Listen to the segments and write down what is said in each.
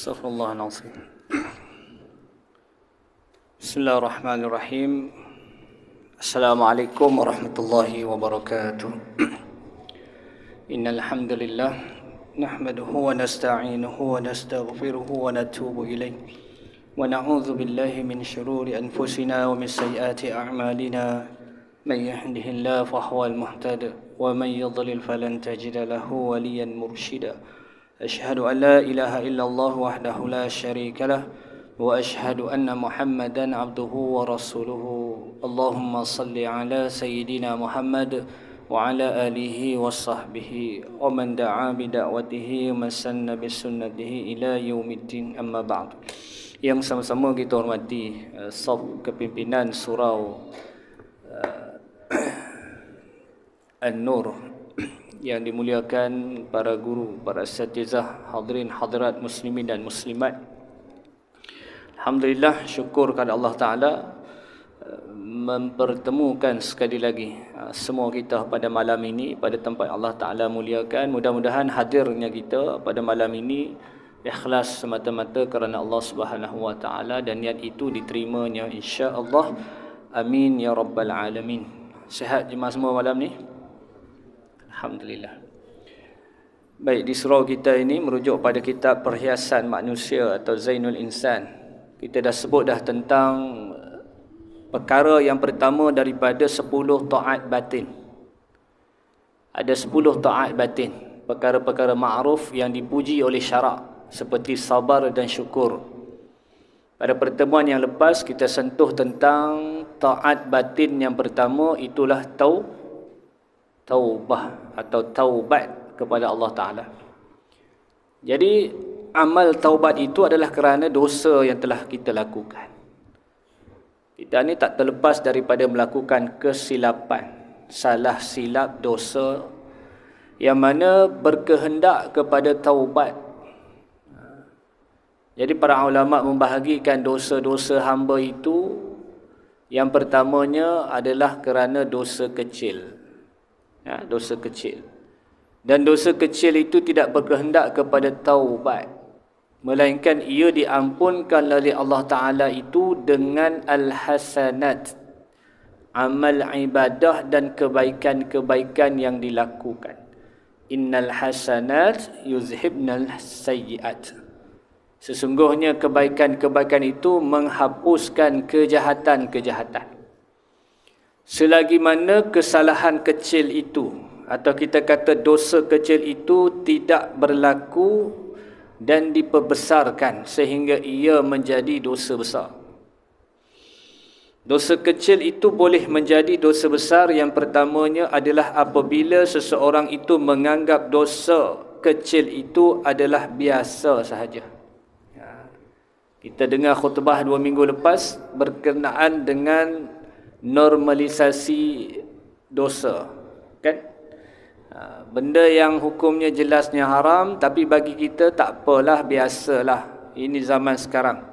Astaghfirullahaladzim. Bismillahirrahmanirrahim. Assalamualaikum warahmatullahi wabarakatuh. Innal hamdalillah nahmaduhu wa nasta'inuhu wa nastaghfiruhu wa natubu ilaih. Wa na'udzu billahi min shururi anfusina wa min sayyiati a'malina. Man yahdihillahu fahuwal muhtadi wa man yudlil falan tajida lahu waliyan mursyida. أشهد أن لا إله إلا الله وحده لا شريك له وأشهد أن محمدا عبده ورسوله اللهم صل على سيدنا محمد وعلى آله وصحبه ومن دعا بدعوته ومن سن بسنته إلى يوم الدين أما بعد. Yang sama-sama kita hormati saf kepimpinan surau An-Nur, yang dimuliakan para guru, para asatizah, hadirin hadirat muslimin dan muslimat. Alhamdulillah, syukur kepada Allah Ta'ala mempertemukan sekali lagi semua kita pada malam ini pada tempat Allah Ta'ala muliakan. Mudah-mudahan hadirnya kita pada malam ini ikhlas semata-mata kerana Allah Subhanahu Wa Ta'ala, dan niat itu diterimanya insya-Allah. Amin ya rabbal alamin. Sihat jemaah semua malam ni? Alhamdulillah. Baik, di surau kita ini merujuk pada kitab Perhiasan Manusia atau Zainul Insan. Kita dah sebut dah tentang perkara yang pertama daripada 10 taat batin. Ada 10 taat batin, perkara-perkara ma'ruf yang dipuji oleh syarak, seperti sabar dan syukur. Pada pertemuan yang lepas kita sentuh tentang taat batin yang pertama, itulah taubah atau taubat kepada Allah Ta'ala. Jadi amal taubat itu adalah kerana dosa yang telah kita lakukan. Kita ni tak terlepas daripada melakukan kesilapan, salah silap, dosa yang mana berkehendak kepada taubat. Jadi para ulama membahagikan dosa-dosa hamba itu, yang pertamanya adalah kerana dosa kecil. Dosa kecil. Dan dosa kecil itu tidak berkehendak kepada taubat, melainkan ia diampunkan oleh Allah Ta'ala itu dengan al-hasanat, amal ibadah dan kebaikan-kebaikan yang dilakukan. Innal hasanat yuzhibnal sayyiat. Sesungguhnya kebaikan-kebaikan itu menghapuskan kejahatan-kejahatan. Selagi mana kesalahan kecil itu, atau kita kata dosa kecil itu tidak berlaku dan diperbesarkan sehingga ia menjadi dosa besar. Dosa kecil itu boleh menjadi dosa besar. Yang pertamanya adalah apabila seseorang itu menganggap dosa kecil itu adalah biasa sahaja. Kita dengar khutbah 2 minggu lepas berkenaan dengan normalisasi dosa, kan? Benda yang hukumnya jelasnya haram, tapi bagi kita tak apalah, biasalah. Ini zaman sekarang.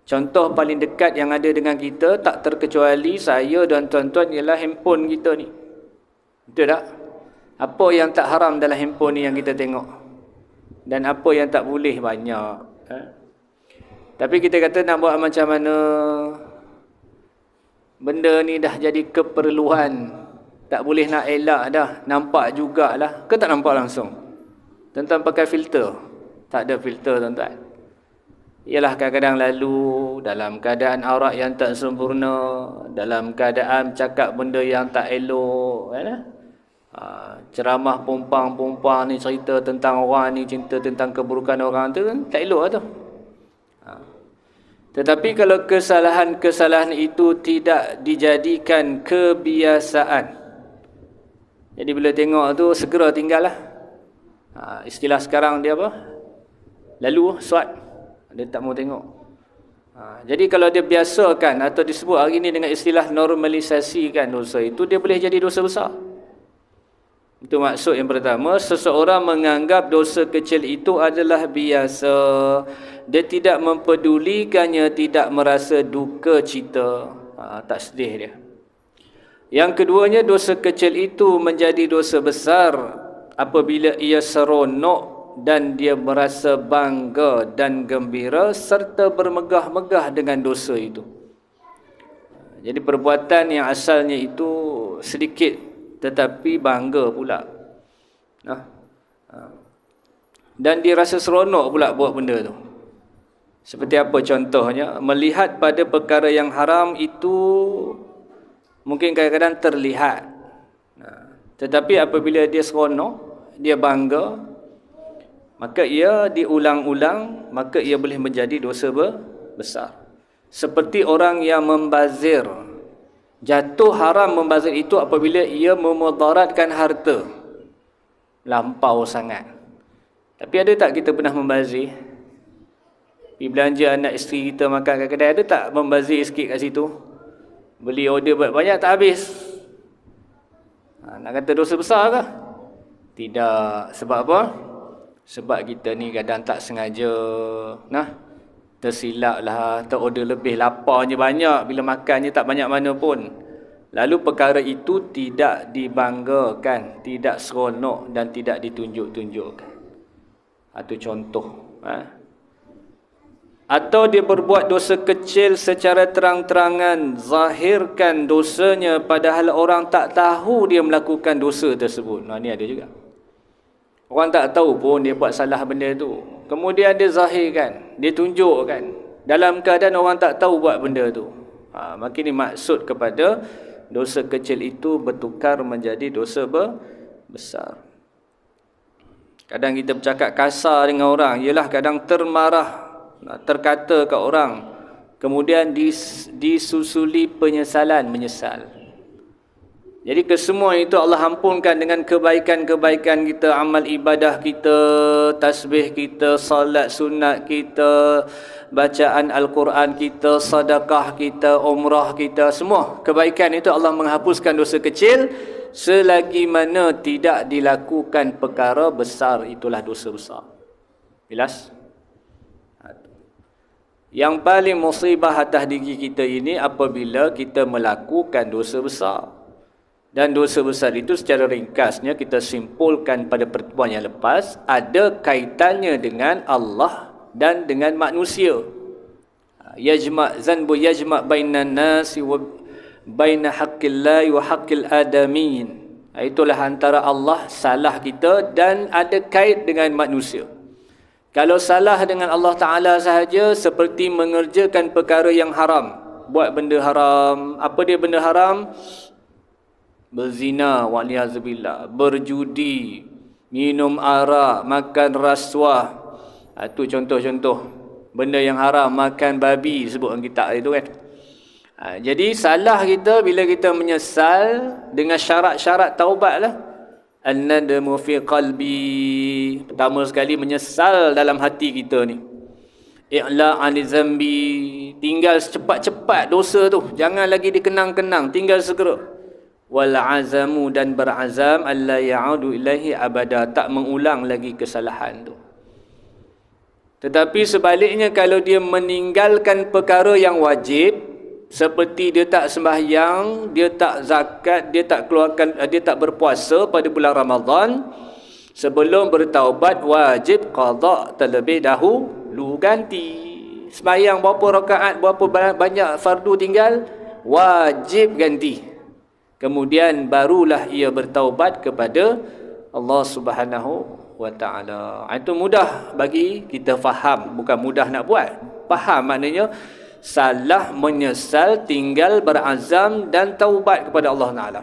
Contoh paling dekat yang ada dengan kita, tak terkecuali saya dan tuan-tuan, ialah handphone kita ni. Betul tak? Apa yang tak haram dalam handphone ni yang kita tengok, dan apa yang tak boleh, banyak. Tapi kita kata nak buat macam mana? Benda ni dah jadi keperluan, tak boleh nak elak dah. Nampak jugalah, ke tak nampak langsung? Tuan-tuan pakai filter? Tak ada filter, tuan-tuan. Ialah kadang-kadang lalu dalam keadaan aurat yang tak sempurna, dalam keadaan cakap benda yang tak elok, ceramah pumpang-pumpang ni, cerita tentang orang ni, cerita tentang keburukan orang tu, kan tak elok lah tu. Tetapi kalau kesalahan-kesalahan itu tidak dijadikan kebiasaan, jadi bila tengok tu segera tinggallah. Istilah sekarang dia apa? Lalu swat. Dia tak mau tengok. Jadi kalau dia biasakan atau disebut hari ini dengan istilah normalisasikan dosa itu, dia boleh jadi dosa besar. Itu maksud yang pertama. Seseorang menganggap dosa kecil itu adalah biasa. Dia tidak mempedulikannya, tidak merasa duka cita, tak sedih dia. Yang keduanya, dosa kecil itu menjadi dosa besar apabila ia seronok dan dia merasa bangga dan gembira serta bermegah-megah dengan dosa itu. Jadi perbuatan yang asalnya itu sedikit tetapi bangga pula. Dan dia rasa seronok pula buat benda tu. Seperti apa contohnya? Melihat pada perkara yang haram itu mungkin kadang-kadang terlihat. Tetapi apabila dia seronok, dia bangga, maka ia diulang-ulang, maka ia boleh menjadi dosa besar. Seperti orang yang membazir. Jatuh haram membazir itu apabila ia memudaratkan harta. Lampau sangat. Tapi ada tak kita pernah membazir? Pergi belanja anak isteri kita makan kat kedai, ada tak membazir sikit kat situ? Beli order banyak tak habis. Nak kata dosa besar ke? Tidak. Sebab apa? Sebab kita ni kadang tak sengaja tersilap lah, terorder lebih, laparnya banyak, bila makannya tak banyak mana pun. Lalu perkara itu tidak dibanggakan, tidak seronok dan tidak ditunjuk-tunjukkan. Itu contoh. Atau dia berbuat dosa kecil secara terang-terangan, zahirkan dosanya padahal orang tak tahu dia melakukan dosa tersebut. Ni ada juga. Orang tak tahu pun dia buat salah benda tu. Kemudian dia zahirkan, dia tunjukkan. Dalam keadaan orang tak tahu buat benda tu. Makin ini maksud kepada dosa kecil itu bertukar menjadi dosa besar. Kadang kita bercakap kasar dengan orang, ialah kadang termarah, terkata kat orang, kemudian disusuli penyesalan, menyesal. Jadi kesemua itu Allah ampunkan dengan kebaikan-kebaikan kita, amal ibadah kita, tasbih kita, salat sunat kita, bacaan Al-Quran kita, sedekah kita, umrah kita, semua kebaikan itu Allah menghapuskan dosa kecil selagi mana tidak dilakukan perkara besar, itulah dosa besar. Jelas? Yang paling musibah atas diri kita ini apabila kita melakukan dosa besar. Dan dosa besar itu secara ringkasnya kita simpulkan pada pertemuan yang lepas, ada kaitannya dengan Allah dan dengan manusia. Zanbu yajma' bainan nasi wa baina haqqillahi wa haqqil adamin. Itulah antara Allah, salah kita, dan ada kait dengan manusia. Kalau salah dengan Allah Ta'ala sahaja, seperti mengerjakan perkara yang haram, buat benda haram. Apa dia benda haram? Berzina, wa'liyazubillah, berjudi, minum arak, makan rasuah. Itu contoh-contoh benda yang haram. Makan babi, sebut orang kita itu kan. Jadi salah kita bila kita menyesal dengan syarat-syarat taubat lah. An-nadamu fi qalbi. Pertama sekali menyesal dalam hati kita ni. I'la'ani zambi. Tinggal secepat-cepat dosa tu. Jangan lagi dikenang-kenang. Tinggal segera. Wal azamu, dan berazam alla ya'udu ilaihi abada, tak mengulang lagi kesalahan tu. Tetapi sebaliknya, kalau dia meninggalkan perkara yang wajib, seperti dia tak sembahyang, dia tak zakat, dia tak keluarkan, dia tak berpuasa pada bulan Ramadan, sebelum bertaubat wajib qada terlebih dahulu, ganti. Sembahyang berapa rakaat, berapa banyak fardu tinggal, wajib ganti. Kemudian barulah ia bertaubat kepada Allah Subhanahu wa Ta'ala. Itu mudah bagi kita faham, bukan mudah nak buat. Faham maknanya salah, menyesal, tinggal, berazam dan taubat kepada Allah Ta'ala.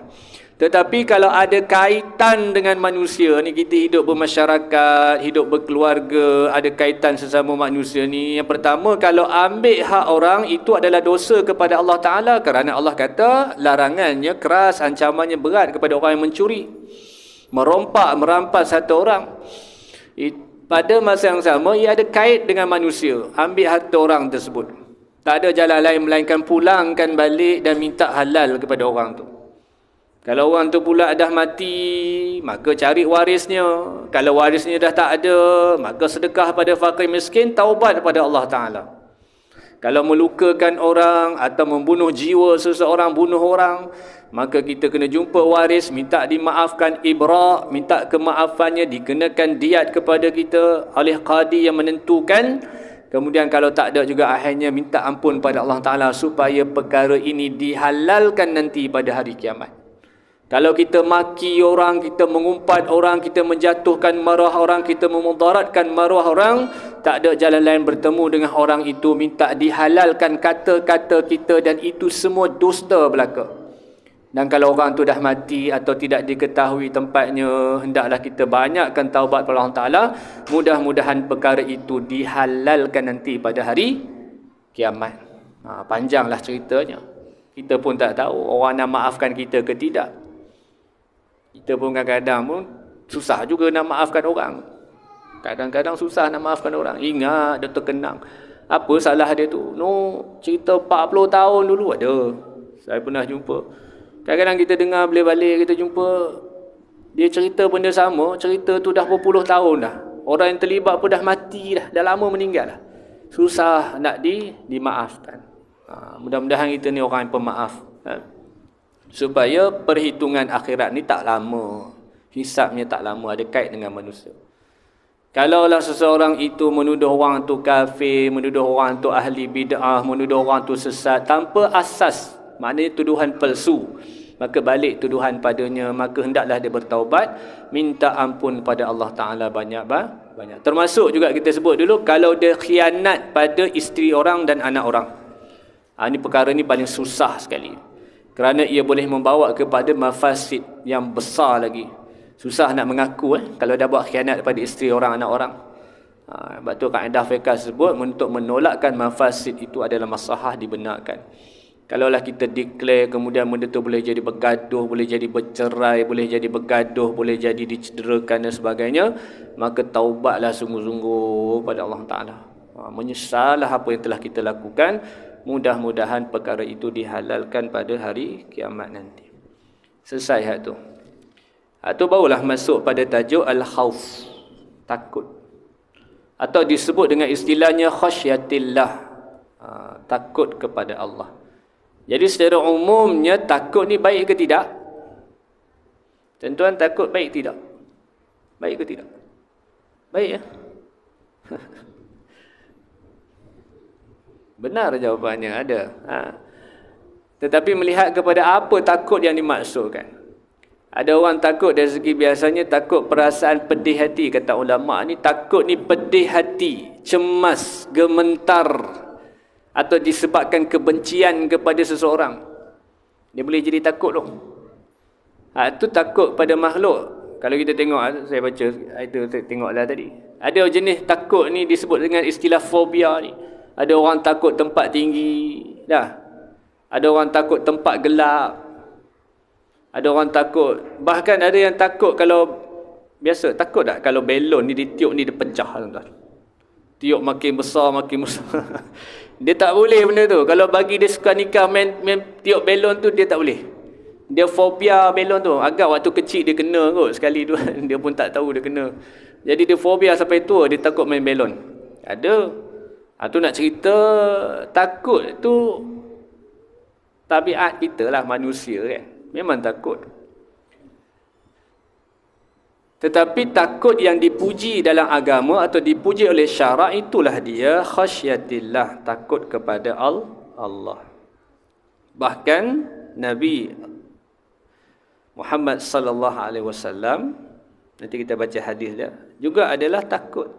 Tetapi kalau ada kaitan dengan manusia ni, kita hidup bermasyarakat, hidup berkeluarga, ada kaitan sesama manusia ni. Yang pertama, kalau ambil hak orang, itu adalah dosa kepada Allah Ta'ala. Kerana Allah kata larangannya keras, ancamannya berat kepada orang yang mencuri, merompak, merampas harta orang. Pada masa yang sama, ia ada kait dengan manusia. Ambil harta orang tersebut, tak ada jalan lain melainkan pulangkan balik dan minta halal kepada orang tu. Kalau orang tu pula dah mati, maka cari warisnya. Kalau warisnya dah tak ada, maka sedekah pada fakir miskin, taubat kepada Allah Ta'ala. Kalau melukakan orang atau membunuh jiwa seseorang, bunuh orang, maka kita kena jumpa waris, minta dimaafkan, ibra', minta kemaafannya, dikenakan diat kepada kita oleh qadi yang menentukan. Kemudian kalau tak ada juga akhirnya minta ampun pada Allah Ta'ala supaya perkara ini dihalalkan nanti pada hari kiamat. Kalau kita maki orang, kita mengumpat orang, kita menjatuhkan maruah orang, kita memudaratkan maruah orang, tak ada jalan lain bertemu dengan orang itu, minta dihalalkan kata-kata kita, dan itu semua dusta belaka. Dan kalau orang tu dah mati atau tidak diketahui tempatnya, hendaklah kita banyakkan taubat kepada Allah Ta'ala. Mudah-mudahan perkara itu dihalalkan nanti pada hari kiamat. Panjanglah ceritanya. Kita pun tak tahu orang nak maafkan kita ke tidak. Kita pun kadang-kadang pun susah juga nak maafkan orang. Kadang-kadang susah nak maafkan orang. Ingat dia terkenang. Apa salah dia tu? Cerita 40 tahun dulu ada. Saya pernah jumpa. Kadang-kadang kita dengar balik-balik, kita jumpa. Dia cerita benda sama. Cerita tu dah berpuluh tahun dah. Orang yang terlibat pun dah mati dah. Dah lama meninggal dah. Susah nak dimaafkan. Mudah-mudahan kita ni orang yang pemaaf. Supaya perhitungan akhirat ni tak lama. Hisabnya tak lama, ada kait dengan manusia. Kalaulah seseorang itu menuduh orang tu kafir, menuduh orang tu ahli bid'ah, menuduh orang tu sesat tanpa asas, maknanya tuduhan palsu, maka balik tuduhan padanya, maka hendaklah dia bertaubat, minta ampun pada Allah Ta'ala banyak. Termasuk juga kita sebut dulu, kalau dia khianat pada isteri orang dan anak orang. Ini perkara ni paling susah sekali. Kerana ia boleh membawa kepada mafasid yang besar lagi. Susah nak mengaku kalau dah buat khianat pada isteri orang, anak orang. Sebab tu kaedah fiqh sebut untuk menolakkan mafasid itu adalah maslahah dibenarkan. Kalaulah kita declare kemudian benda tu boleh jadi bergaduh, boleh jadi bercerai, boleh jadi bergaduh, boleh jadi dicederakan dan sebagainya, maka taubatlah sungguh-sungguh pada Allah Ta'ala. Menyesallah apa yang telah kita lakukan. Mudah-mudahan perkara itu dihalalkan pada hari kiamat nanti. Selesai hak tu. Hak tu barulah masuk pada tajuk al-khauf, takut. Atau disebut dengan istilahnya khasyatillah, takut kepada Allah. Jadi secara umumnya takut ni baik ke tidak? Tuan-tuan, takut baik tidak? Baik ke tidak? Baik ya? Benar jawapannya, ada. Tetapi melihat kepada apa takut yang dimaksudkan. Ada orang takut dari segi biasanya takut perasaan pedih hati, kata ulama ni. Takut ni pedih hati, cemas, gementar, atau disebabkan kebencian kepada seseorang. Dia boleh jadi takut loh. Itu takut pada makhluk. Kalau kita tengok, saya baca itu tengoklah tadi. Ada jenis takut ni disebut dengan istilah fobia ni. Ada orang takut tempat tinggi, dah. Ada orang takut tempat gelap. Ada orang takut, bahkan ada yang takut kalau biasa, takut tak kalau belon ni ditiup ni dia pecah, tuan-tuan. Tiup makin besar. Dia tak boleh benda tu. Kalau bagi dia suka nikah main tiup belon tu, dia tak boleh. Dia fobia belon tu. Agak waktu kecil dia kena kot sekali dua, dia pun tak tahu dia kena. Jadi dia fobia sampai tua, dia takut main belon. Ada. Tu nak cerita takut tu tabiat kita lah, manusia kan. Memang takut. Tetapi takut yang dipuji dalam agama atau dipuji oleh syarak, itulah dia khasyatillah, takut kepada Allah. Bahkan Nabi Muhammad sallallahu alaihi wasallam, nanti kita baca hadis dia, juga adalah takut.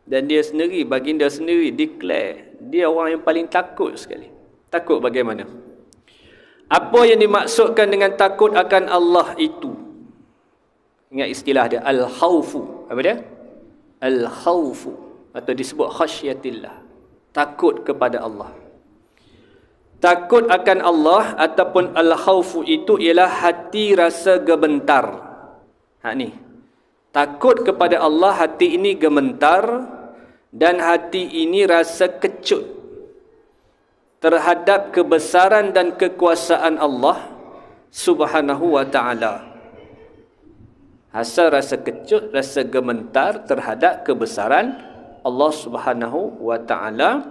Dan dia sendiri, baginda sendiri declare dia orang yang paling takut sekali. Takut bagaimana? Apa yang dimaksudkan dengan takut akan Allah itu? Ingat istilah dia, al-khawfu. Apa dia? Al-khawfu, atau disebut khasyatillah, takut kepada Allah. Takut akan Allah ataupun al-khawfu itu ialah hati rasa gementar. Ni takut kepada Allah, hati ini gementar dan hati ini rasa kecut terhadap kebesaran dan kekuasaan Allah Subhanahu wa ta'ala. Rasa kecut, rasa gementar terhadap kebesaran Allah Subhanahu wa ta'ala.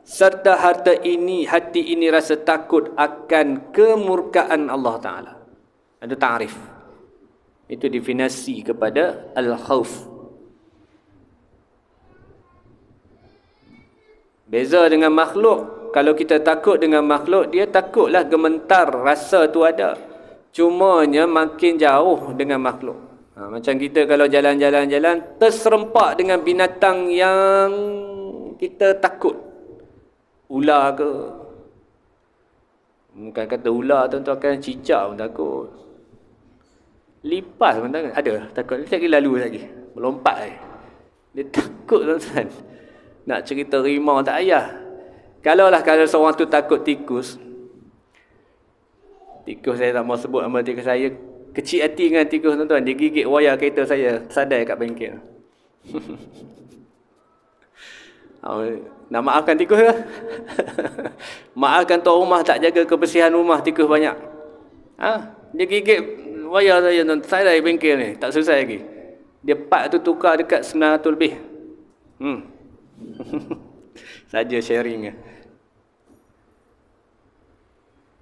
serta hati ini rasa takut akan kemurkaan Allah Ta'ala. Ada ta'rif. Itu definisi kepada al-khauf. Beza dengan makhluk. Kalau kita takut dengan makhluk, dia takutlah gementar, rasa tu ada. Cumanya makin jauh dengan makhluk. Macam kita kalau jalan-jalan, terserempak dengan binatang yang kita takut. Ular ke. Bukan kata ular tu akan cicak pun takut. Lipas pun takut. Ada takut. Lagi lalu lagi. Melompat lagi. Dia takut tuan-tuan. Nak cerita rimau tak payah. Kalau seorang tu takut tikus. Tikus saya tak mau sebut nama tikus saya. Kecil hati dengan tikus tuan-tuan. Dia gigit wayar kereta saya. Sadai kat bengkel. Nak maafkan tikus ke? Maafkan tuan rumah tak jaga kebersihan rumah, tikus banyak. Dia gigit wayar saya tuan. Sadai bengkel ni. Tak selesai lagi. Dia part tu tukar dekat 900 lebih. Saja sharing.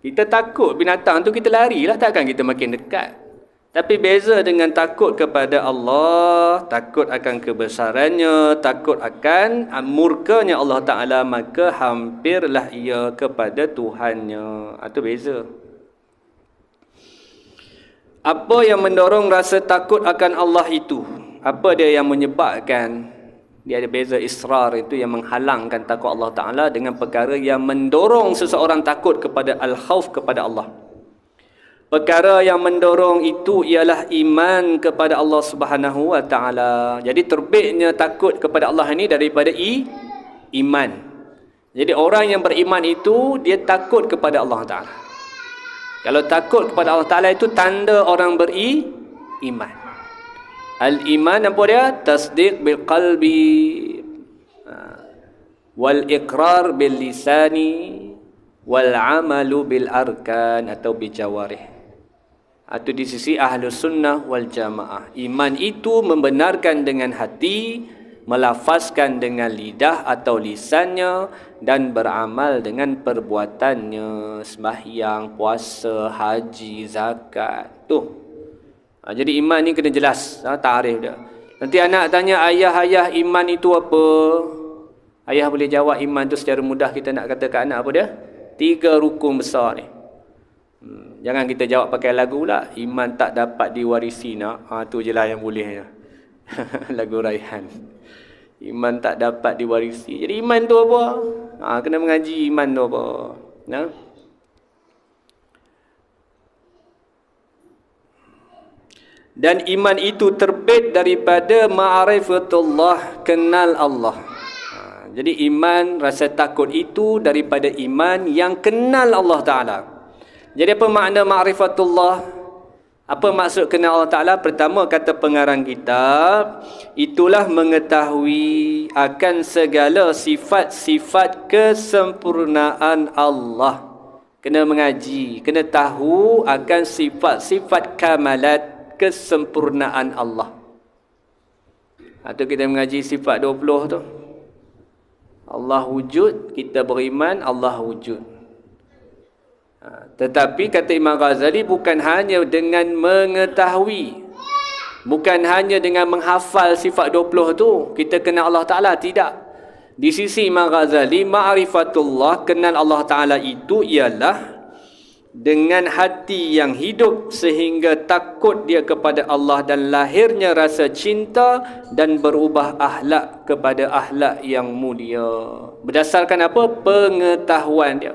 Kita takut binatang tu, kita larilah, takkan kita makin dekat. Tapi beza dengan takut kepada Allah, takut akan kebesarannya, takut akan murkanya Allah Ta'ala, maka hampirlah ia kepada Tuhannya. Itu beza. Apa yang mendorong rasa takut akan Allah itu? Apa dia yang menyebabkan? Dia ada beza. Israr itu yang menghalangkan takut Allah Ta'ala dengan perkara yang mendorong seseorang takut kepada al-khawf kepada Allah. Perkara yang mendorong itu ialah iman kepada Allah Subhanahu wa Ta'ala. Jadi terbitnya takut kepada Allah ini daripada iman. Jadi orang yang beriman itu dia takut kepada Allah Ta'ala. Kalau takut kepada Allah Ta'ala itu tanda orang beriman. Al-iman apa dia? Tasdiq bil qalbi wal iqrar bil lisani wal amalu bil arkan atau bil jawarih. Itu di sisi Ahlus Sunnah wal Jamaah. Iman itu membenarkan dengan hati, melafazkan dengan lidah atau lisannya, dan beramal dengan perbuatannya. Sembahyang, puasa, haji, zakat. Jadi iman ni kena jelas tarikh dia. Nanti anak tanya, ayah iman itu apa? Ayah boleh jawab iman tu secara mudah. Kita nak kata kat anak apa dia? 3 rukun besar ni. Jangan kita jawab pakai lagu pula. Iman tak dapat diwarisi nak. Tu je lah yang boleh. Lagu Raihan. Iman tak dapat diwarisi. Jadi iman tu apa? Kena mengaji iman tu apa. Dan iman itu terbit daripada ma'rifatullah, kenal Allah. Jadi iman, rasa takut itu daripada iman yang kenal Allah Ta'ala. Jadi apa makna ma'rifatullah? Apa maksud kenal Allah Ta'ala? Pertama kata pengarang kitab, itulah mengetahui akan segala sifat-sifat kesempurnaan Allah. Kena mengaji, kena tahu akan sifat-sifat kamalat, kesempurnaan Allah. Atau kita mengaji sifat 20 tu. Allah wujud, kita beriman Allah wujud. Tetapi kata Imam Ghazali, bukan hanya dengan mengetahui, bukan hanya dengan menghafal sifat 20 tu kita kenal Allah Ta'ala, tidak. Di sisi Imam Ghazali, ma'rifatullah, kenal Allah Ta'ala itu ialah dengan hati yang hidup sehingga takut dia kepada Allah dan lahirnya rasa cinta dan berubah akhlak kepada akhlak yang mulia. Berdasarkan apa? Pengetahuan dia.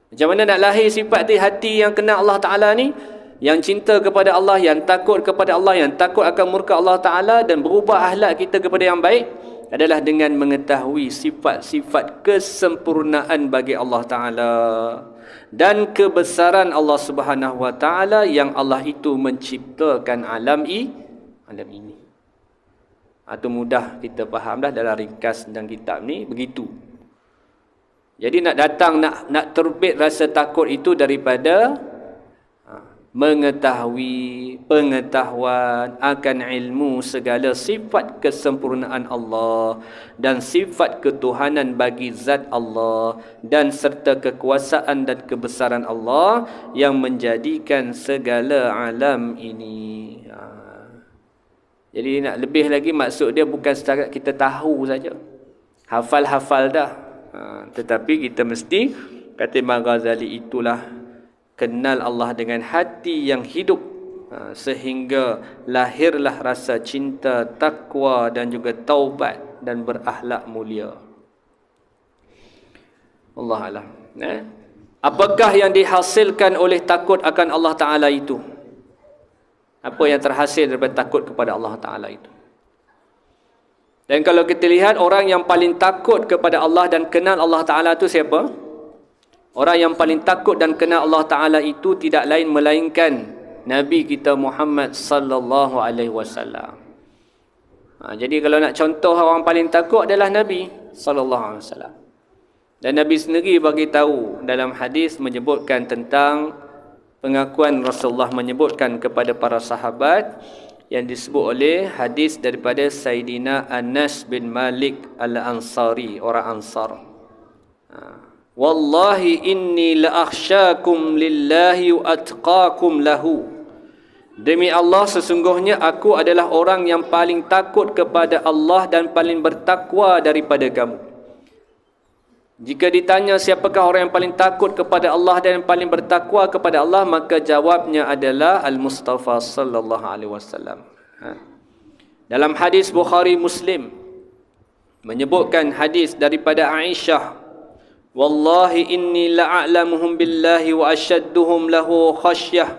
Macam mana nak lahir sifat di hati yang kenal Allah Ta'ala ni? Yang cinta kepada Allah, yang takut kepada Allah, yang takut akan murka Allah Ta'ala, dan berubah akhlak kita kepada yang baik adalah dengan mengetahui sifat-sifat kesempurnaan bagi Allah Ta'ala dan kebesaran Allah Subhanahu wa Ta'ala yang Allah itu menciptakan alam ini. Itu mudah kita faham dah dalam ringkas dan kitab ni begitu. Jadi nak terbit rasa takut itu daripada mengetahui, pengetahuan akan ilmu segala sifat kesempurnaan Allah dan sifat ketuhanan bagi zat Allah dan serta kekuasaan dan kebesaran Allah yang menjadikan segala alam ini. Jadi nak lebih lagi, maksud dia bukan setakat kita tahu saja, hafal-hafal dah, tetapi kita mesti, kata Imam Ghazali, itulah kenal Allah dengan hati yang hidup, sehingga lahirlah rasa cinta, takwa dan juga taubat dan berakhlak mulia. Allah alam. Apakah yang dihasilkan oleh takut akan Allah Ta'ala itu? Apa yang terhasil daripada takut kepada Allah Ta'ala itu? Dan kalau kita lihat, orang yang paling takut kepada Allah dan kenal Allah Ta'ala itu siapa? Orang yang paling takut dan kenal Allah Ta'ala itu tidak lain melainkan Nabi kita Muhammad sallallahu alaihi wasallam. Jadi kalau nak contoh orang paling takut adalah Nabi sallallahu alaihi wasallam. Dan Nabi sendiri bagi tahu dalam hadis menyebutkan tentang pengakuan Rasulullah, menyebutkan kepada para sahabat yang disebut oleh hadis daripada Sayyidina Anas bin Malik Al-Ansari, orang Ansar. Wallahi inni la akhsyakum lillahi wa atqakum lahu. Demi Allah, sesungguhnya aku adalah orang yang paling takut kepada Allah dan paling bertakwa daripada kamu. Jika ditanya siapakah orang yang paling takut kepada Allah dan yang paling bertakwa kepada Allah, maka jawabnya adalah Al-Mustafa sallallahu alaihi wasallam. Dalam hadis Bukhari Muslim menyebutkan hadis daripada Aisyah, wallahi inni la'alamuhum billahi wa asyadduhum lahu khasyah.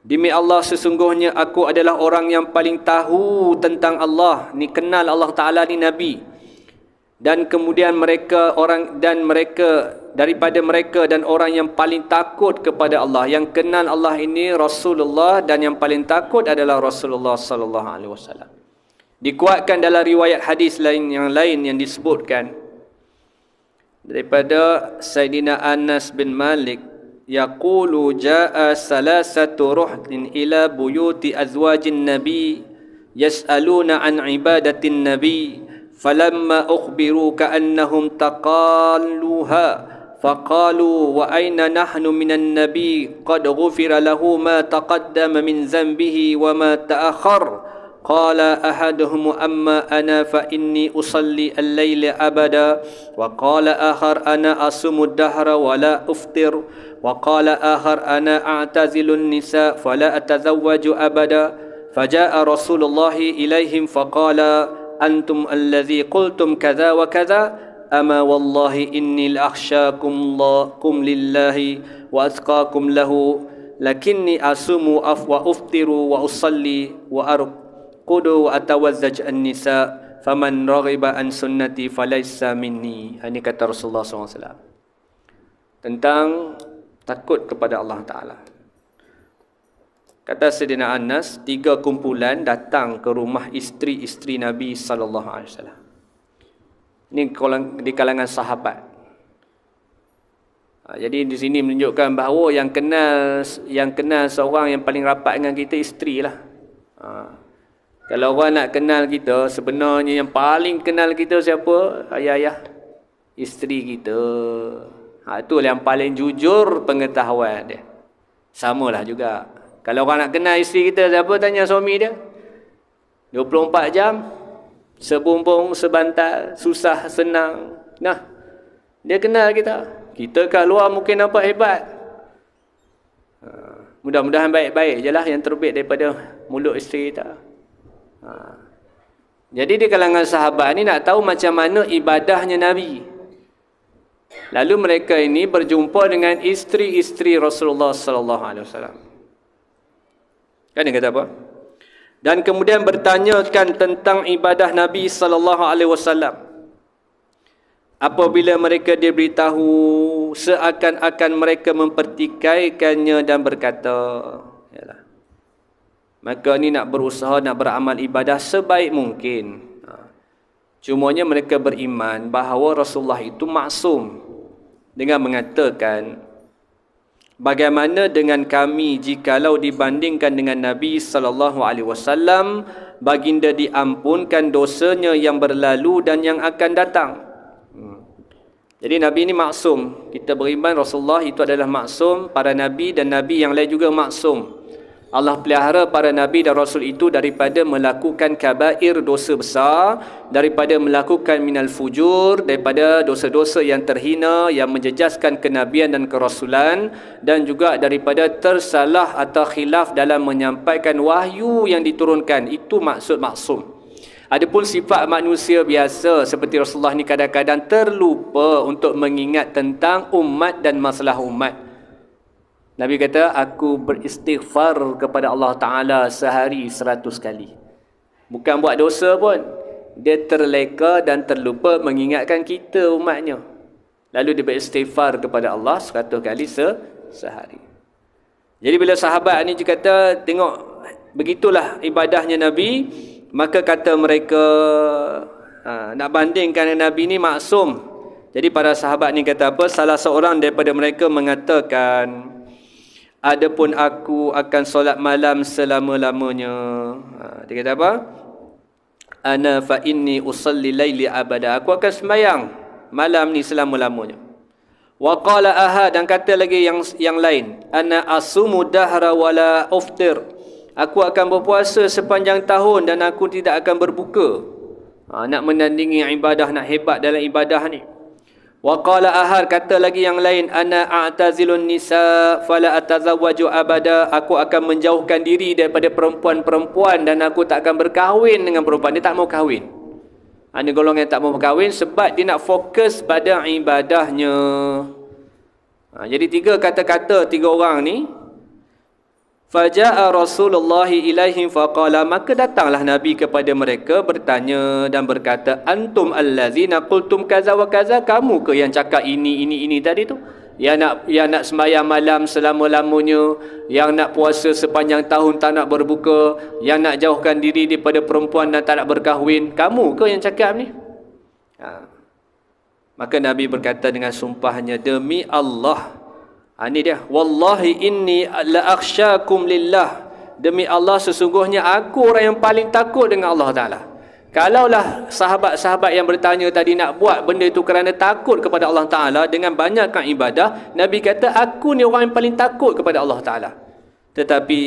Demi Allah, sesungguhnya aku adalah orang yang paling tahu tentang Allah, ni kenal Allah Ta'ala ni Nabi. Dan kemudian mereka daripada mereka dan orang yang paling takut kepada Allah, yang kenal Allah ini Rasulullah, dan yang paling takut adalah Rasulullah sallallahu alaihi wasallam. Dikuatkan dalam riwayat hadis yang lain yang disebutkan daripada Sayyidina Anas bin Malik, yaqulu jaa salasatu ruhdin ila buyuti azwajin nabi yas'aluna an ibadatin nabi falamma ukhbiru ka'annahum taqalluha faqalu wa aina nahnu minan nabi qad ghufira lahu ma taqaddama min dhanbihi wa ma ta'akhkhar. Qala ahaduhum amma ana fa inni usalli al-layla abada wa qala akhar ana asumu ad-dahra wa la uftir wa qala akhar ana a'tazilu an-nisa fala atazawwaju abada. Faja'a Rasulullah ilaihim faqala antum alladhi qultum kadha wa kadha ama wallahi inni la-akhshakum lillahi wa atqakum lahu lakinni asumu wa uftiru wa usalli wa arqudu wa atawazzaj an-nisa faman raghiba an sunnati falaysa minni. Ini kata Rasulullah SAW tentang takut kepada Allah Ta'ala. Kata Sayyidina Anas, 3 kumpulan datang ke rumah isteri-isteri Nabi sallallahu alaihi wasallam. Ini di kalangan sahabat. Jadi di sini menunjukkan bahawa yang kenal seorang yang paling rapat dengan kita isteri lah. Kalau orang nak kenal kita, sebenarnya yang paling kenal kita siapa? Ayah-ayah, isteri kita. Itulah yang paling jujur pengetahuan dia. Samalah juga. Kalau orang nak kenal isteri kita, siapa? Tanya suami dia. 24 jam, sebumbung, sebantal, susah, senang. Nah, dia kenal kita. Kita kat luar mungkin nampak hebat. Mudah-mudahan baik-baik je lah yang terbit daripada mulut isteri kita. Jadi di kalangan sahabat ni nak tahu macam mana ibadahnya Nabi. Lalu mereka ini berjumpa dengan isteri-isteri Rasulullah sallallahu alaihi wasallam. Kan dia kata apa? Dan kemudian bertanyakan tentang ibadah Nabi sallallahu alaihi wasallam. Apabila mereka diberitahu, seakan-akan mereka mempertikaikannya dan berkata, yalah, maka ni nak berusaha nak beramal ibadah sebaik mungkin. Cumanya mereka beriman bahawa Rasulullah itu maksum dengan mengatakan Bagaimana dengan kami jikalau dibandingkan dengan Nabi SAW, baginda diampunkan dosanya yang berlalu dan yang akan datang. Jadi Nabi ini maksum. Kita beriman Rasulullah itu adalah maksum. Para Nabi dan Nabi yang lain juga maksum. Allah pelihara para Nabi dan Rasul itu daripada melakukan kabair, dosa besar, daripada melakukan minal fujur, daripada dosa-dosa yang terhina, yang menjejaskan kenabian dan kerasulan, dan juga daripada tersalah atau khilaf dalam menyampaikan wahyu yang diturunkan. Itu maksud maksum. Adapun sifat manusia biasa seperti Rasulullah ni kadang-kadang terlupa untuk mengingat tentang umat dan masalah umat. Nabi kata, aku beristighfar kepada Allah Ta'ala sehari 100 kali. Bukan buat dosa pun. Dia terleka dan terlupa mengingatkan kita umatnya. Lalu dia beristighfar kepada Allah 100 kali sehari. Jadi bila sahabat ni dia kata, tengok begitulah ibadahnya Nabi, maka kata mereka, nak bandingkan Nabi ni maksum. Jadi para sahabat ni kata apa? Salah seorang daripada mereka mengatakan, adapun aku akan solat malam selama-lamanya. Dia kata apa? Ana fa inni usalli laili abada. Aku akan sembahyang malam ni selama-lamanya. Wa qala ahad, dan kata lagi yang lain, ana asumu dahra wala uftir. Aku akan berpuasa sepanjang tahun dan aku tidak akan berbuka. Nak menandingi ibadah, nak hebat dalam ibadah ni. Wa qala ahad, kata lagi yang lain, ana a'tazilun nisa fala atazawwaju abada. Aku akan menjauhkan diri daripada perempuan-perempuan dan aku tak akan berkahwin dengan perempuan. Dia tak mau kahwin. Ada golongan yang tak mau berkahwin sebab dia nak fokus pada ibadahnya. Jadi tiga kata-kata tiga orang ni. Faja'a Rasulullah ilaihim faqala, maka datanglah Nabi kepada mereka bertanya dan berkata, antum allazina qultum kaza wa kaza, kamu ke yang cakap ini tadi tu? Yang nak sembahyang malam selama-lamanya, yang nak puasa sepanjang tahun tak nak berbuka, yang nak jauhkan diri daripada perempuan dan tak nak berkahwin, kamu ke yang cakap ni? Maka Nabi berkata dengan sumpahnya, demi Allah, ini dia, wallahi inni la akhsyakum lillah, demi Allah sesungguhnya aku orang yang paling takut dengan Allah Ta'ala. Kalaulah sahabat-sahabat yang bertanya tadi nak buat benda itu kerana takut kepada Allah Ta'ala dengan banyakkan ibadah, Nabi kata aku ni orang yang paling takut kepada Allah Ta'ala. Tetapi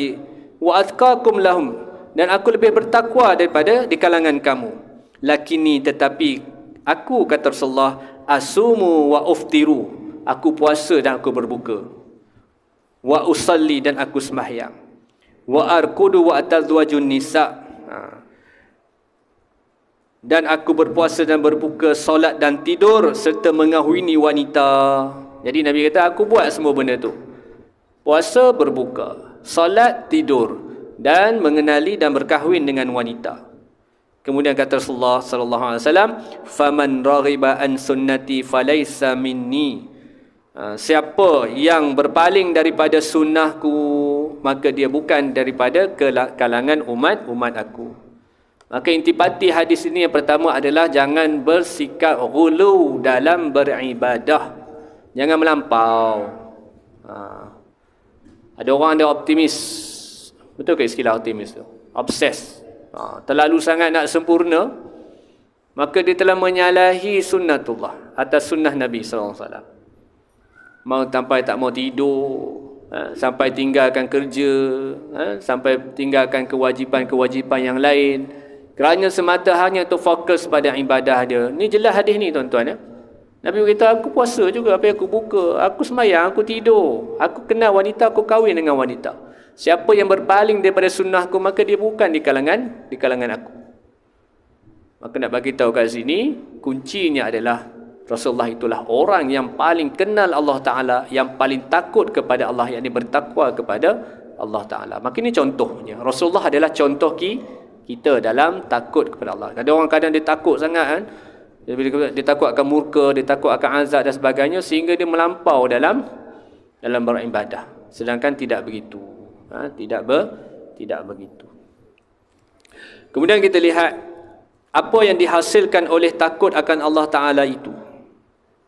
wa atqakum lahum, dan aku lebih bertakwa daripada di kalangan kamu. Lakini, tetapi aku, kata Rasulullah, asumu wa uftiru, aku puasa dan aku berbuka. Wa usalli, dan aku sembahyang. Wa arkudu wa atazwajun nisa, dan aku berpuasa dan berbuka, solat dan tidur serta mengahwini wanita. Jadi Nabi kata aku buat semua benda tu. Puasa, berbuka, solat, tidur, dan mengenali dan berkahwin dengan wanita. Kemudian kata Rasulullah sallallahu alaihi wasallam, faman raghiba an sunnati falaysa minni. Siapa yang berpaling daripada sunnahku, maka dia bukan daripada kalangan umat aku. Maka intipati hadis ini yang pertama adalah jangan bersikap ghulu dalam beribadah. Jangan melampau. Ada orang dia optimis. Betul ke istilah optimis tu? Obses. Terlalu sangat nak sempurna, maka dia telah menyalahi sunnatullah atas sunnah Nabi SAW. Mau sampai tak mau tidur, sampai tinggalkan kerja, sampai tinggalkan kewajipan-kewajipan yang lain, kerana semata hanya untuk fokus pada ibadah dia. Ni jelas hadis ni tuan-tuan ya. Nabi berkata aku puasa juga, apa aku buka, aku sembahyang, aku tidur, aku kenal wanita, aku kahwin dengan wanita. Siapa yang berpaling daripada sunnahku, maka dia bukan di kalangan aku. Maka nak bagi tahu kat sini, kuncinya adalah Rasulullah itulah orang yang paling kenal Allah Ta'ala, yang paling takut kepada Allah, yang bertakwa kepada Allah Ta'ala. Maka ini contohnya. Rasulullah adalah contoh kita dalam takut kepada Allah. Ada orang kadang dia takut sangat kan? Dia takut akan murka, dia takut akan azab dan sebagainya, sehingga dia melampau dalam beribadah. Sedangkan tidak begitu. Tidak begitu. Kemudian kita lihat apa yang dihasilkan oleh takut akan Allah Ta'ala itu.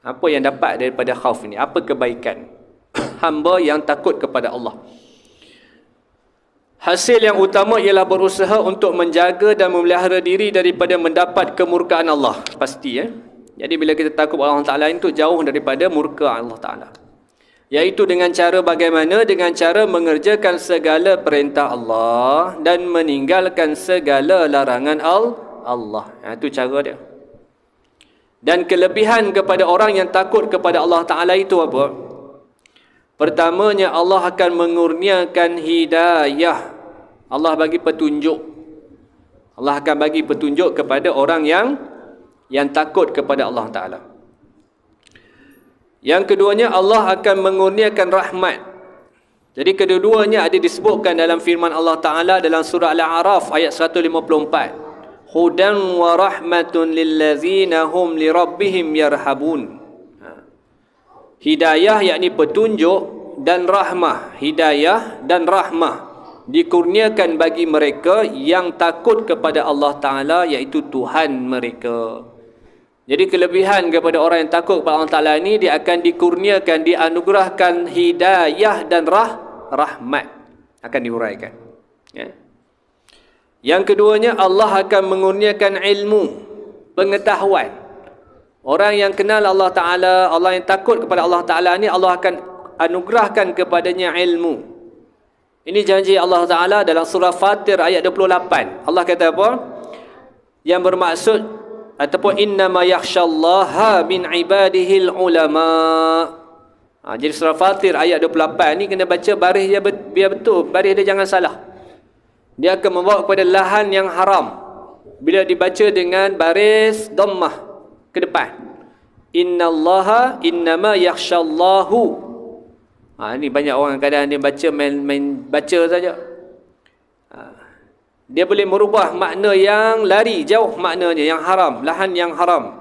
Apa yang dapat daripada khauf ini? Apa kebaikan? hamba yang takut kepada Allah. Hasil yang utama ialah berusaha untuk menjaga dan memelihara diri daripada mendapat kemurkaan Allah. Pasti Jadi bila kita takut Allah Ta'ala itu jauh daripada murka Allah Ta'ala. Iaitu dengan cara bagaimana? Dengan cara mengerjakan segala perintah Allah dan meninggalkan segala larangan Allah. Itu cara dia. Dan kelebihan kepada orang yang takut kepada Allah Ta'ala itu apa? Pertamanya, Allah akan mengurniakan hidayah. Allah bagi petunjuk. Allah akan bagi petunjuk kepada orang yang takut kepada Allah Ta'ala. Yang keduanya, Allah akan mengurniakan rahmat. Jadi kedua-duanya ada disebutkan dalam firman Allah Ta'ala dalam surah Al-A'raf ayat 154. Hudan wa rahmatun lillazina hum li rabbihim yarhabun. Hidayah yakni petunjuk dan rahmah. Hidayah dan rahmah dikurniakan bagi mereka yang takut kepada Allah Ta'ala, iaitu Tuhan mereka. Jadi kelebihan kepada orang yang takut kepada Allah Ta'ala ini, dia akan dikurniakan, dianugerahkan hidayah dan rahmat akan diuraikan. Yang keduanya, Allah akan mengurniakan ilmu, pengetahuan. Orang yang kenal Allah Ta'ala, Allah yang takut kepada Allah Ta'ala ni, Allah akan anugerahkan kepadanya ilmu. Ini janji Allah Ta'ala dalam surah Fatir ayat 28. Allah kata apa? Yang bermaksud ataupun innama yakhshallaha min ibadihil ulama. Jadi surah Fatir ayat 28 ni kena baca baris dia biar betul, baris dia jangan salah. Dia akan membawa kepada lahan yang haram bila dibaca dengan baris dhammah ke depan. Innallaha innama yakhshallahu. Ini banyak orang kadang dia baca main baca saja. Dia boleh merubah makna yang lari jauh, maknanya yang haram, lahan yang haram.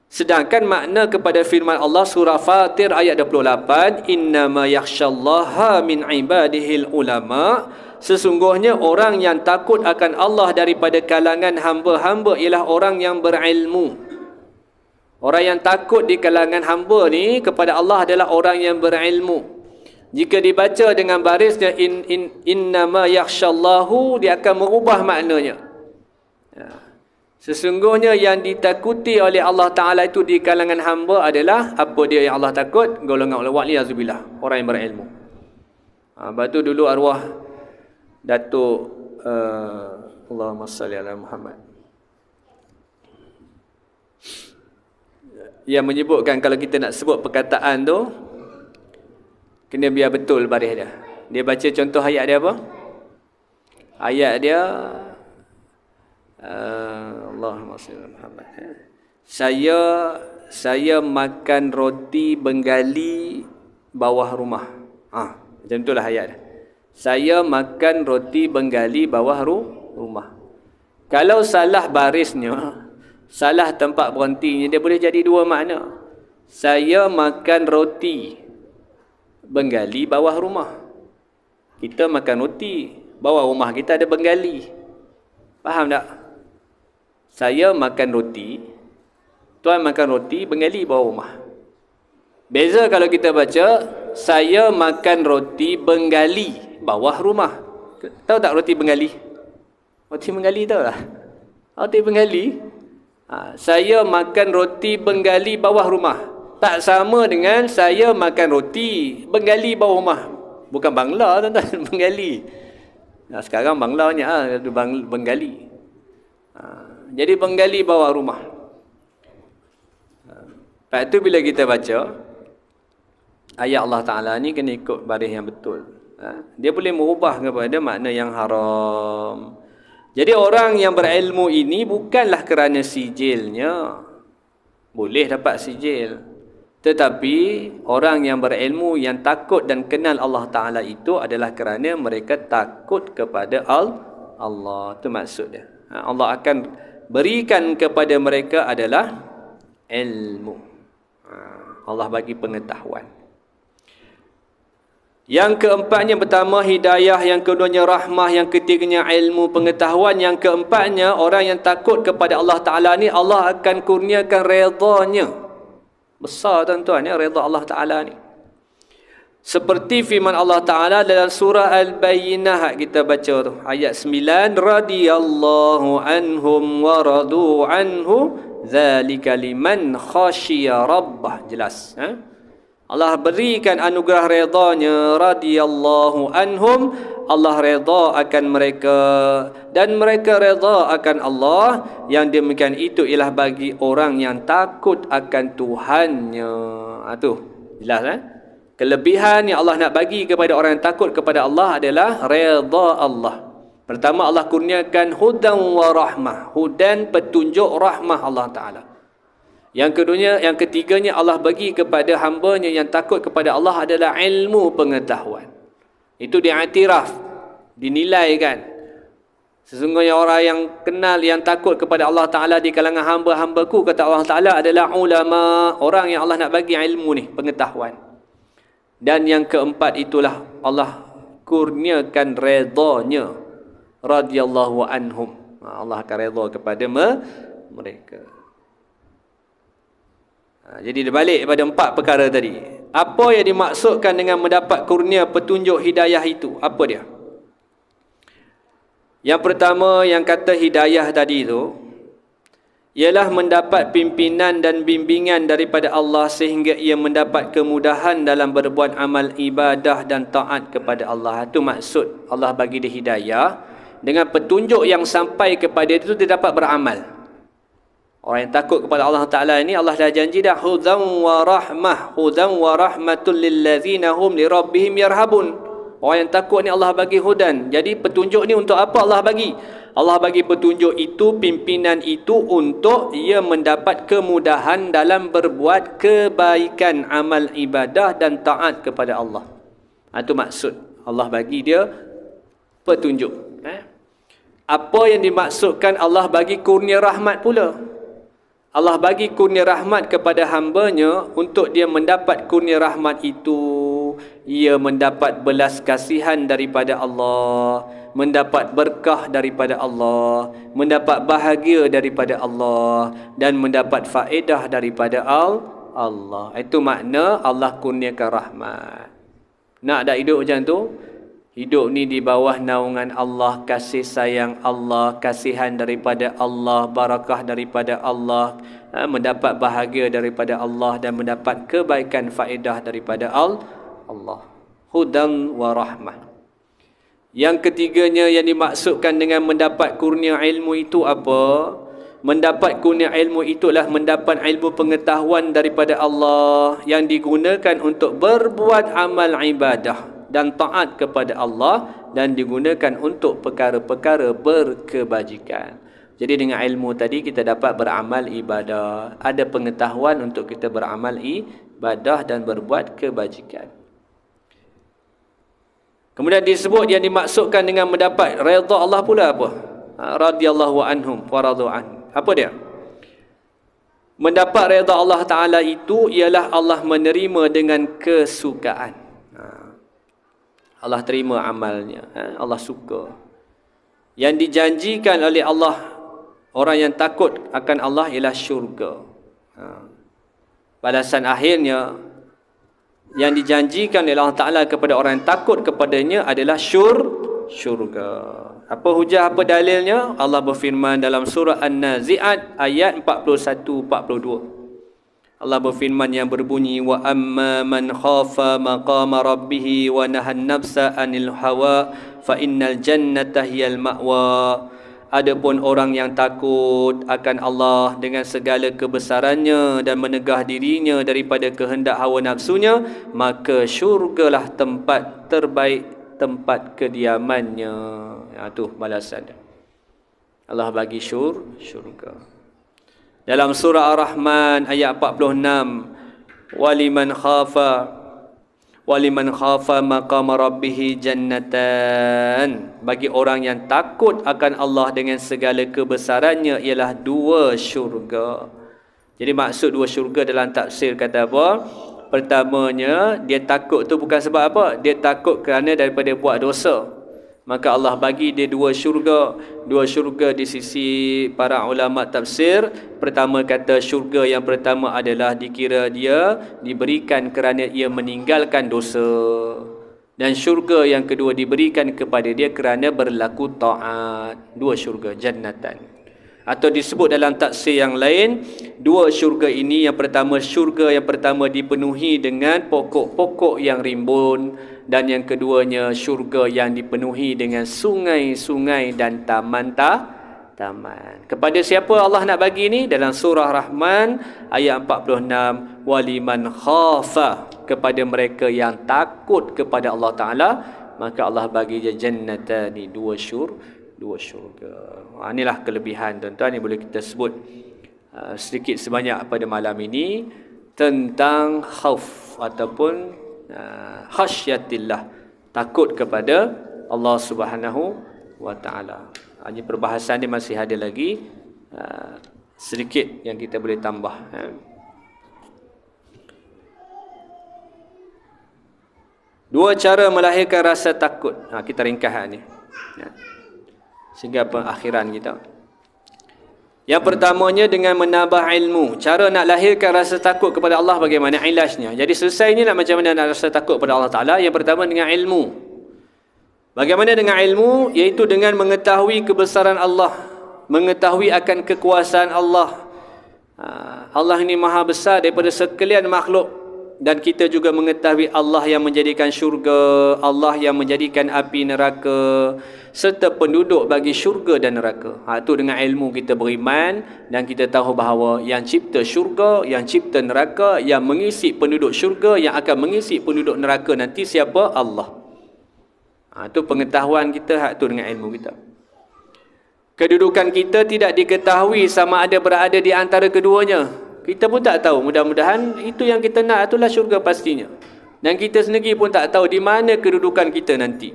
Sedangkan makna kepada firman Allah surah Fatir ayat 28, innama yakhshallaha min ibadihil ulama. Sesungguhnya orang yang takut akan Allah daripada kalangan hamba-hamba ialah orang yang berilmu. Orang yang takut di kalangan hamba ni kepada Allah adalah orang yang berilmu. Jika dibaca dengan barisnya innama yakhshallahu, dia akan merubah maknanya. Sesungguhnya yang ditakuti oleh Allah Ta'ala itu di kalangan hamba adalah apa dia yang Allah takut? Golongan ulama wa'liyazubillah, orang yang berilmu. Lepas tu dulu arwah Datuk Allahumma salli ala Muhammad, yang menyebutkan kalau kita nak sebut perkataan tu kena biar betul baris dia. Dia baca contoh ayat dia apa? Ayat dia Allahumma salli ala Muhammad. Saya makan roti Bengali bawah rumah. Macam itulah ayat dia. Saya makan roti Bengali bawah rumah. Kalau salah barisnya, salah tempat berhentinya, dia boleh jadi dua makna. Saya makan roti Bengali bawah rumah. Kita makan roti, bawah rumah kita ada Bengali. Faham tak? Saya makan roti, tuan makan roti Bengali bawah rumah. Beza kalau kita baca, saya makan roti Bengali bawah rumah. Tahu tak roti Bengali? Roti Bengali tahu tak? Roti Bengali. Saya makan roti Bengali bawah rumah. Tak sama dengan saya makan roti Bengali bawah rumah. Bukan Bangla tuan-tuan, Bengali. Sekarang Bangla banyak Bengali. Jadi Bengali bawah rumah. Lepas tu bila kita baca ayat Allah Ta'ala ni kena ikut baris yang betul. Dia boleh merubah kepada makna yang haram. Jadi orang yang berilmu ini bukanlah kerana sijilnya. Boleh dapat sijil. Tetapi orang yang berilmu, yang takut dan kenal Allah Ta'ala itu adalah kerana mereka takut kepada Allah. Itu maksud dia. Allah akan berikan kepada mereka adalah ilmu. Allah bagi pengetahuan. Yang keempatnya, pertama hidayah, yang keduanya rahmah, yang ketiganya ilmu, pengetahuan, yang keempatnya orang yang takut kepada Allah Ta'ala ni Allah akan kurniakan redanya. Besar tuan-tuan ya redha Allah Ta'ala ni. Seperti firman Allah Ta'ala dalam surah Al-Bayyinah, kita baca tu ayat 9, radiyallahu anhum wa radu anhu zalika liman khasyiya rabbah. Jelas, Allah berikan anugerah redanya, radiyallahu anhum, Allah redha akan mereka dan mereka redha akan Allah. Yang demikian itu ialah bagi orang yang takut akan Tuhannya. Tu jelas, Kelebihan yang Allah nak bagi kepada orang yang takut kepada Allah adalah redha Allah. Pertama, Allah kurniakan hudan wa rahmah. Hudan, petunjuk, rahmah Allah Ta'ala. Yang ketiganya, Allah bagi kepada hamba-Nya yang takut kepada Allah adalah ilmu pengetahuan. Itu diiktiraf, dinilaikan. Sesungguhnya orang yang kenal, yang takut kepada Allah Ta'ala di kalangan hamba-hambaku, kata Allah Ta'ala, adalah ulama. Orang yang Allah nak bagi ilmu ni, pengetahuan. Dan yang keempat itulah Allah kurniakan redanya, radiyallahu anhum. Allah akan redha kepada mereka. Jadi dia balik pada 4 perkara tadi. Apa yang dimaksudkan dengan mendapat kurnia petunjuk hidayah itu? Apa dia? Yang pertama, yang kata hidayah tadi tu ialah mendapat pimpinan dan bimbingan daripada Allah sehingga ia mendapat kemudahan dalam berbuat amal ibadah dan taat kepada Allah. Itu maksud Allah bagi dia hidayah. Dengan petunjuk yang sampai kepada itu, dia dapat beramal. Orang yang takut kepada Allah Ta'ala ini, Allah dah janji dah, hudan wa rahmah, hudan wa rahmatul lillazina hum li rabbihim yarhabun. Orang yang takut ni Allah bagi hudan. Jadi petunjuk ni untuk apa Allah bagi? Allah bagi petunjuk itu, pimpinan itu untuk ia mendapat kemudahan dalam berbuat kebaikan, amal ibadah dan taat kepada Allah. Itu maksud Allah bagi dia petunjuk. Apa yang dimaksudkan Allah bagi kurnia rahmat pula? Allah bagi kurnia rahmat kepada hamba-Nya. Untuk dia mendapat kurnia rahmat itu, ia mendapat belas kasihan daripada Allah, mendapat berkah daripada Allah, mendapat bahagia daripada Allah, dan mendapat faedah daripada Allah. Itu makna Allah kurniakan rahmat. Nak tak hidup macam tu? Hidup ni di bawah naungan Allah, kasih sayang Allah, kasihan daripada Allah, barakah daripada Allah, mendapat bahagia daripada Allah, dan mendapat kebaikan faedah daripada Allah. Hudan wa rahmah. Yang ketiganya yang dimaksudkan dengan mendapat kurnia ilmu itu apa? Mendapat kurnia ilmu itulah mendapat ilmu pengetahuan daripada Allah yang digunakan untuk berbuat amal ibadah dan taat kepada Allah, dan digunakan untuk perkara-perkara berkebajikan. Jadi dengan ilmu tadi kita dapat beramal ibadah, ada pengetahuan untuk kita beramal ibadah dan berbuat kebajikan. Kemudian disebut yang dimaksudkan dengan mendapat redha Allah pula apa? Radiyallahu anhum wa radu an. Apa dia? Mendapat redha Allah Ta'ala itu ialah Allah menerima dengan kesukaan. Allah terima amalnya, Allah suka. Yang dijanjikan oleh Allah, orang yang takut akan Allah, ialah syurga. Balasan akhirnya yang dijanjikan oleh Allah Ta'ala kepada orang yang takut kepadanya adalah syurga. Apa hujah, apa dalilnya? Allah berfirman dalam surah An-Nazi'at ayat 41-42. Allah berfirman yang berbunyi, wa amma man khafa maqama rabbih wa nahan nafsa anil hawa fa innal jannata hiyal ma'wa. Adapun orang yang takut akan Allah dengan segala kebesarannya dan menegah dirinya daripada kehendak hawa nafsunya, maka syurgalah tempat terbaik, tempat kediamannya. Itu balasan Allah bagi syurga. Dalam surah Ar-Rahman ayat 46, waliman khafa maqama rabbih jannatan. Bagi orang yang takut akan Allah dengan segala kebesarannya ialah 2 syurga. Jadi maksud 2 syurga dalam tafsir kata apa? Pertamanya, dia takut tu bukan sebab apa? Dia takut kerana daripada buat dosa. Maka Allah bagi dia dua syurga. Dua syurga di sisi para ulama tafsir. Pertama kata syurga yang pertama adalah dikira dia diberikan kerana ia meninggalkan dosa. Dan syurga yang kedua diberikan kepada dia kerana berlaku taat. Dua syurga, jannatan. Atau disebut dalam tafsir yang lain, dua syurga ini, yang pertama syurga yang pertama dipenuhi dengan pokok-pokok yang rimbun, dan yang keduanya syurga yang dipenuhi dengan sungai-sungai dan taman. Kepada siapa Allah nak bagi ni? Dalam surah Rahman ayat 46, waliman khafa, kepada mereka yang takut kepada Allah Taala, maka Allah bagi dia jannatani, dua syurga. Inilah kelebihan tuan-tuan yang boleh kita sebut sedikit sebanyak pada malam ini tentang khauf ataupun khasyatillah, takut kepada Allah Subhanahu wa taala. Hanya perbahasan ni masih ada lagi sedikit yang kita boleh tambah. Dua cara melahirkan rasa takut. Kita ringkas ni. Sehingga pengakhiran kita. Yang pertamanya dengan menambah ilmu. Cara nak lahirkan rasa takut kepada Allah bagaimana ilajnya. Jadi selesai ni nak macam mana nak rasa takut kepada Allah Ta'ala. Yang pertama dengan ilmu. Bagaimana dengan ilmu? Iaitu dengan mengetahui kebesaran Allah. Mengetahui akan kekuasaan Allah. Allah ini maha besar daripada sekalian makhluk. Dan kita juga mengetahui Allah yang menjadikan syurga, Allah yang menjadikan api neraka, serta penduduk bagi syurga dan neraka. Itu dengan ilmu kita beriman dan kita tahu bahawa yang cipta syurga, yang cipta neraka, yang mengisi penduduk syurga, yang akan mengisi penduduk neraka nanti siapa? Allah. Itu pengetahuan kita, itu dengan ilmu kita. Kedudukan kita tidak diketahui sama ada berada di antara keduanya. Kita pun tak tahu. Mudah-mudahan itu yang kita nak, itulah syurga pastinya. Dan kita sendiri pun tak tahu di mana kedudukan kita nanti.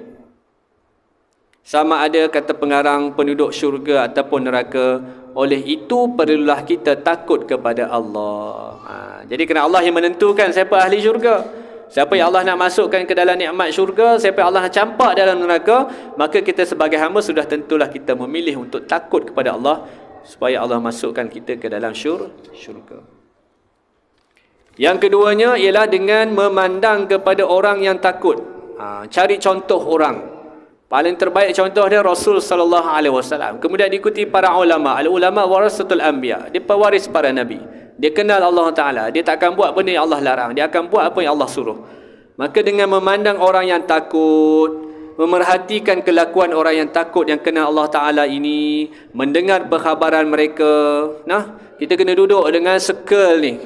Sama ada kata pengarang penduduk syurga ataupun neraka. Oleh itu perlulah kita takut kepada Allah. Jadi kerana Allah yang menentukan siapa ahli syurga, siapa yang Allah nak masukkan ke dalam nikmat syurga, siapa yang Allah nak campak dalam neraka, maka kita sebagai hamba sudah tentulah kita memilih untuk takut kepada Allah, supaya Allah masukkan kita ke dalam syurga. Yang keduanya ialah dengan memandang kepada orang yang takut. Cari contoh orang. Paling terbaik contoh dia Rasul sallallahu alaihi wasallam. Kemudian diikuti para ulama. Al-ulama warasatul anbiya. Dia pewaris para nabi. Dia kenal Allah Taala. Dia tak akan buat benda yang Allah larang. Dia akan buat apa yang Allah suruh. Maka dengan memandang orang yang takut, memerhatikan kelakuan orang yang takut yang kenal Allah Ta'ala ini, mendengar perkhabaran mereka. Kita kena duduk dengan circle ni.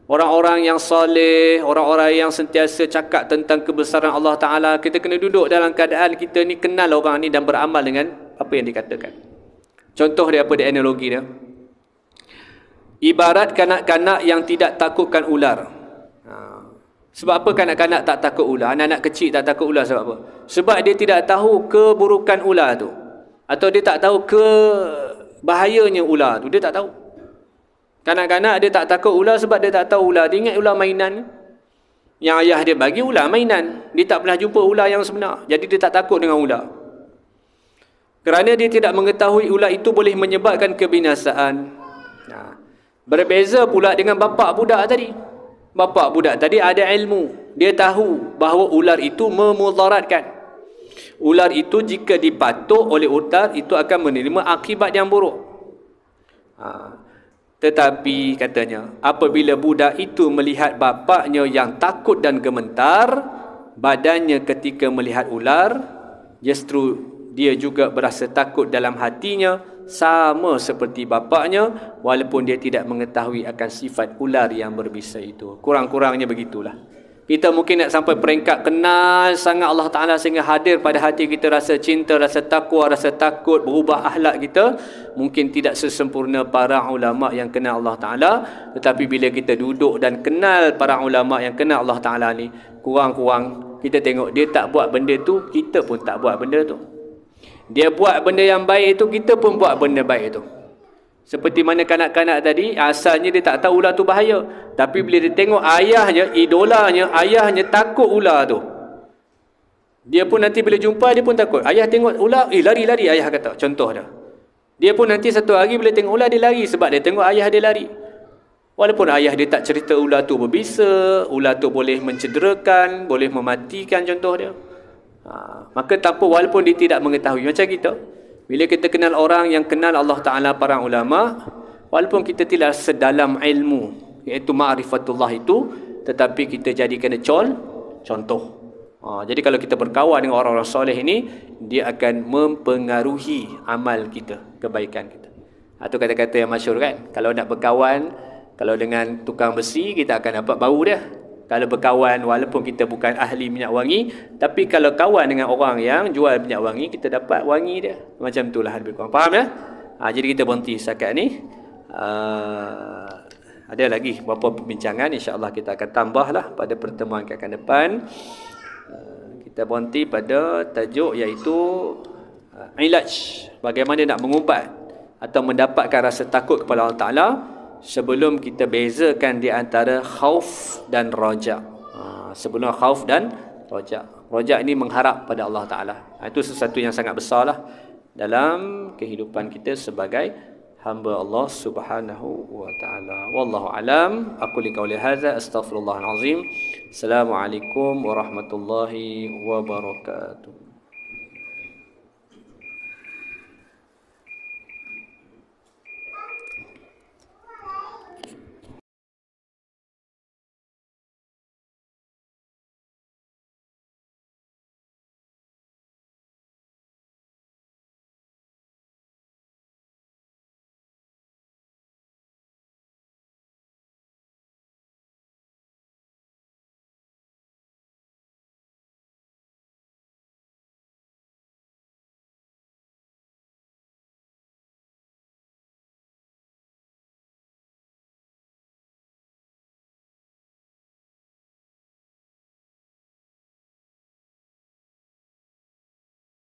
Orang-orang yang soleh, orang-orang yang sentiasa cakap tentang kebesaran Allah Ta'ala. Kita kena duduk dalam keadaan kita ni kenal orang ni dan beramal dengan apa yang dikatakan. Contoh dia apa dia, analogi dia. Ibarat kanak-kanak yang tidak takutkan ular. Sebab apa kanak-kanak tak takut ular? Anak-anak kecil tak takut ular sebab apa? Sebab dia tidak tahu keburukan ular tu. Atau dia tak tahu bahayanya ular tu. Dia tak tahu. Kanak-kanak dia tak takut ular sebab dia tak tahu ular. Dia ingat ular mainan. Yang ayah dia bagi ular mainan. Dia tak pernah jumpa ular yang sebenar. Jadi dia tak takut dengan ular. Kerana dia tidak mengetahui ular itu boleh menyebabkan kebinasaan. Berbeza pula dengan bapa budak tadi. Bapa budak tadi ada ilmu. Dia tahu bahawa ular itu memudaratkan. Ular itu jika dipatuk oleh ular, itu akan menerima akibat yang buruk. Tetapi katanya, apabila budak itu melihat bapaknya yang takut dan gemetar, badannya ketika melihat ular, justru dia juga berasa takut dalam hatinya, sama seperti bapaknya, walaupun dia tidak mengetahui akan sifat ular yang berbisa itu. Kurang-kurangnya begitulah. Kita mungkin nak sampai peringkat kenal sangat Allah Ta'ala sehingga hadir pada hati kita rasa cinta, rasa takwa, rasa takut, berubah akhlak kita. Mungkin tidak sesempurna para ulama yang kenal Allah Ta'ala. Tetapi bila kita duduk dan kenal para ulama yang kenal Allah Ta'ala ni, kurang-kurang kita tengok dia tak buat benda tu, kita pun tak buat benda tu. Dia buat benda yang baik itu, kita pun buat benda baik itu. Seperti mana kanak-kanak tadi, asalnya dia tak tahu ular tu bahaya. Tapi bila dia tengok ayahnya, idolanya, ayahnya takut ular tu, Dia pun nanti bila jumpa, dia pun takut. Ayah tengok ular, lari-lari ayah kata. Contoh dia. Dia pun nanti satu hari bila tengok ular, dia lari sebab dia tengok ayah dia lari. Walaupun ayah dia tak cerita ular tu berbisa, ular tu boleh mencederakan, boleh mematikan, contoh dia. Maka tanpa, walaupun dia tidak mengetahui. Macam kita, bila kita kenal orang yang kenal Allah Ta'ala, para ulama, walaupun kita tidak sedalam ilmu, iaitu ma'rifatullah itu, tetapi kita jadikan contoh. Jadi kalau kita berkawan dengan orang-orang soleh ini, dia akan mempengaruhi amal kita, kebaikan kita. Itu kata-kata yang masyhur kan. Kalau nak berkawan, kalau dengan tukang besi, kita akan dapat bau dia. Kalau berkawan, walaupun kita bukan ahli minyak wangi, tapi kalau kawan dengan orang yang jual minyak wangi, kita dapat wangi dia. Macam itulah lebih kurang. Faham ya? Jadi kita berhenti setakat ni. Ada lagi beberapa perbincangan, insya-Allah kita akan tambahlah pada pertemuan akan depan. Kita berhenti pada tajuk iaitu ilaj, bagaimana nak mengubat atau mendapatkan rasa takut kepada Allah Ta'ala sebelum kita bezakan di antara khauf dan raja. Sebelum khauf dan raja. Raja ini mengharap pada Allah Ta'ala. Itu sesuatu yang sangat besarlah dalam kehidupan kita sebagai hamba Allah Subhanahu wa Ta'ala. Wallahu alam. Aku liqauli hadza astaghfirullahal azim. Assalamualaikum warahmatullahi wabarakatuh.